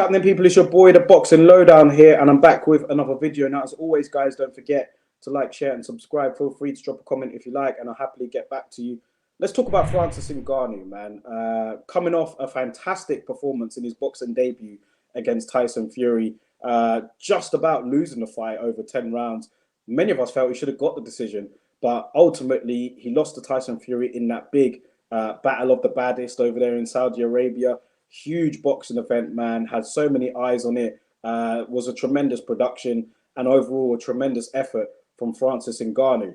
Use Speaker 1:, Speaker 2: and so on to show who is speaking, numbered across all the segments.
Speaker 1: happening, people? It's your boy, the Boxing Lowdown here, and I'm back with another video. Now, as always, guys, don't forget to like, share, and subscribe. Feel free to drop a comment if you like, and I'll happily get back to you. Let's talk about Francis Ngannou, man. Coming off a fantastic performance in his boxing debut against Tyson Fury, just about losing the fight over 10 rounds. Many of us felt he should have got the decision, but ultimately he lost to Tyson Fury in that big battle of the baddest over there in Saudi Arabia. Huge boxing event, man. Had so many eyes on it. Was a tremendous production and overall a tremendous effort from Francis Ngannou.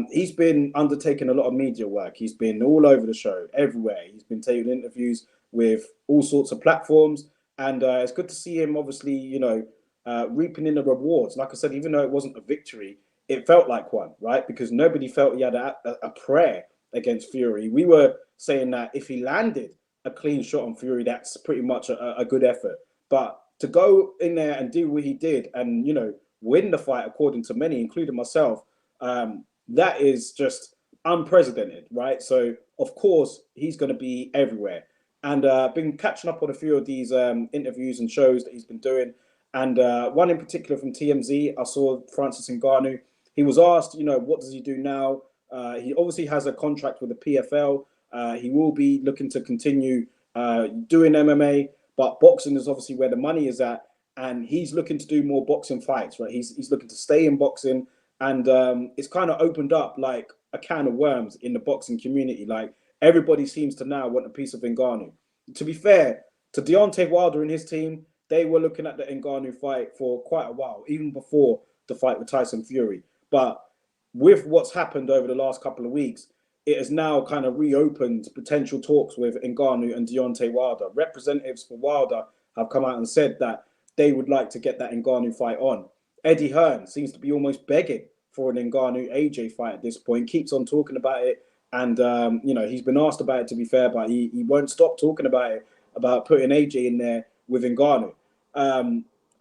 Speaker 1: He's been undertaking a lot of media work. He's been all over the show, everywhere. He's been taking interviews with all sorts of platforms, and it's good to see him. Obviously, reaping in the rewards. Like I said, even though it wasn't a victory, it felt like one, right? Because nobody felt he had a prayer against Fury. We were saying that if he landed a clean shot on Fury, that's pretty much a good effort. But to go in there and do what he did and, win the fight, according to many, including myself, that is just unprecedented, right? So, of course, he's going to be everywhere. And been catching up on a few of these interviews and shows that he's been doing. And one in particular from TMZ, I saw Francis Ngannou. He was asked, what does he do now? He obviously has a contract with the PFL. He will be looking to continue doing MMA, but boxing is obviously where the money is at, and he's looking to do more boxing fights, right? He's looking to stay in boxing, and it's kind of opened up like a can of worms in the boxing community. Like everybody seems to now want a piece of Ngannou. To be fair to Deontay Wilder and his team, they were looking at the Ngannou fight for quite a while, even before the fight with Tyson Fury. But with what's happened over the last couple of weeks, it has now kind of reopened potential talks with Ngannou and Deontay Wilder. Representatives for Wilder have come out and said that they would like to get that Ngannou fight on. Eddie Hearn seems to be almost begging for an Ngannou AJ fight at this point, keeps on talking about it. And, he's been asked about it, to be fair, but he won't stop talking about it, about putting AJ in there with Ngannou.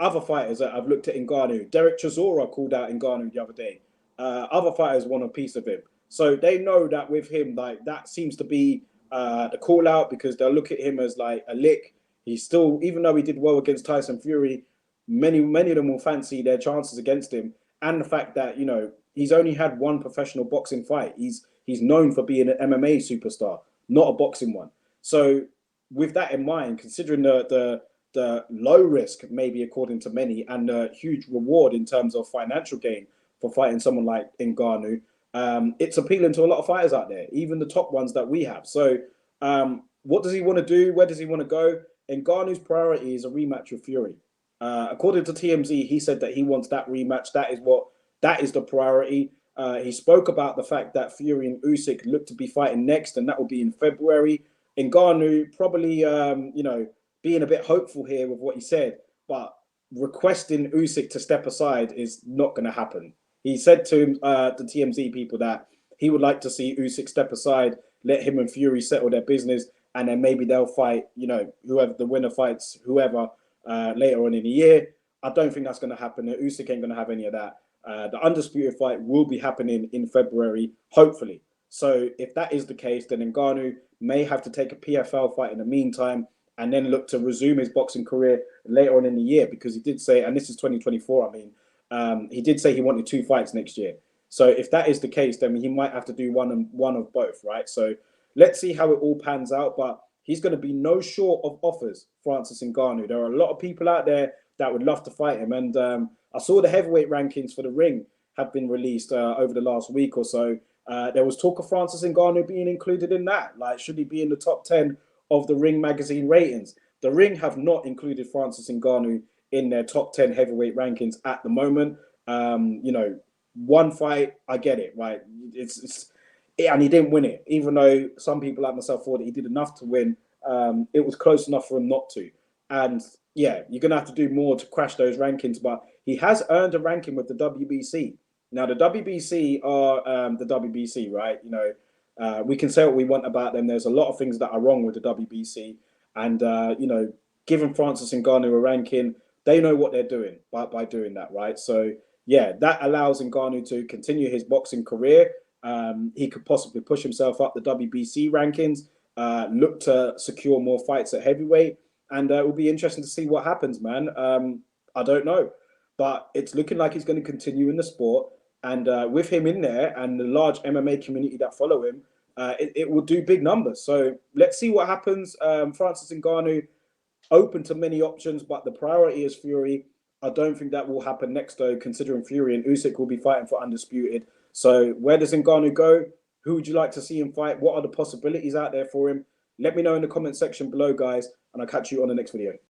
Speaker 1: Other fighters that I've looked at Ngannou, Derek Chisora called out Ngannou the other day. Other fighters want a piece of him. So they know that with him, like that seems to be the call out, because they'll look at him as like a lick. He's still, even though he did well against Tyson Fury, many of them will fancy their chances against him. And the fact that, he's only had one professional boxing fight. He's known for being an MMA superstar, not a boxing one. So with that in mind, considering the low risk, maybe according to many, and the huge reward in terms of financial gain for fighting someone like Ngannou, it's appealing to a lot of fighters out there, even the top ones that we have. So what does he want to do? Where does he want to go? Ngannou's priority is a rematch with Fury. According to TMZ, he said that he wants that rematch. That is the priority. He spoke about the fact that Fury and Usyk look to be fighting next, and that will be in February. Ngannou probably, being a bit hopeful here with what he said, but requesting Usyk to step aside is not going to happen. He said to the TMZ people that he would like to see Usyk step aside, let him and Fury settle their business, and then maybe they'll fight, whoever the winner fights, whoever later on in the year. I don't think that's going to happen. Usyk ain't going to have any of that. The undisputed fight will be happening in February, hopefully. So if that is the case, then Ngannou may have to take a PFL fight in the meantime, and then look to resume his boxing career later on in the year, because he did say, and this is 2024, he did say he wanted 2 fights next year. So if that is the case, then he might have to do one of both, right? So let's see how it all pans out. But he's going to be no short of offers, Francis Ngannou. There are a lot of people out there that would love to fight him. And I saw the heavyweight rankings for the ring have been released over the last week or so. There was talk of Francis Ngannou being included in that. Like, should he be in the top 10 of the Ring magazine ratings? The Ring have not included Francis Ngannou in their top 10 heavyweight rankings at the moment. One fight, I get it, right? And he didn't win it, even though some people like myself thought that he did enough to win. It was close enough for him not to. And yeah, you're going to have to do more to crash those rankings, but he has earned a ranking with the WBC. Now, the WBC are the WBC, right? We can say what we want about them. There's a lot of things that are wrong with the WBC. And, giving Francis Ngannou a ranking, they know what they're doing by doing that, right? So, yeah, that allows Ngannou to continue his boxing career. He could possibly push himself up the WBC rankings, look to secure more fights at heavyweight. and it will be interesting to see what happens, man. I don't know, but it's looking like he's going to continue in the sport, and with him in there and the large MMA community that follow him, it will do big numbers. So let's see what happens. Francis Ngannou open to many options, but the priority is Fury. I don't think that will happen next, though, considering Fury and Usyk will be fighting for undisputed. So where does Ngannou go? Who would you like to see him fight? What are the possibilities out there for him? Let me know in the comment section below, guys, and I'll catch you on the next video.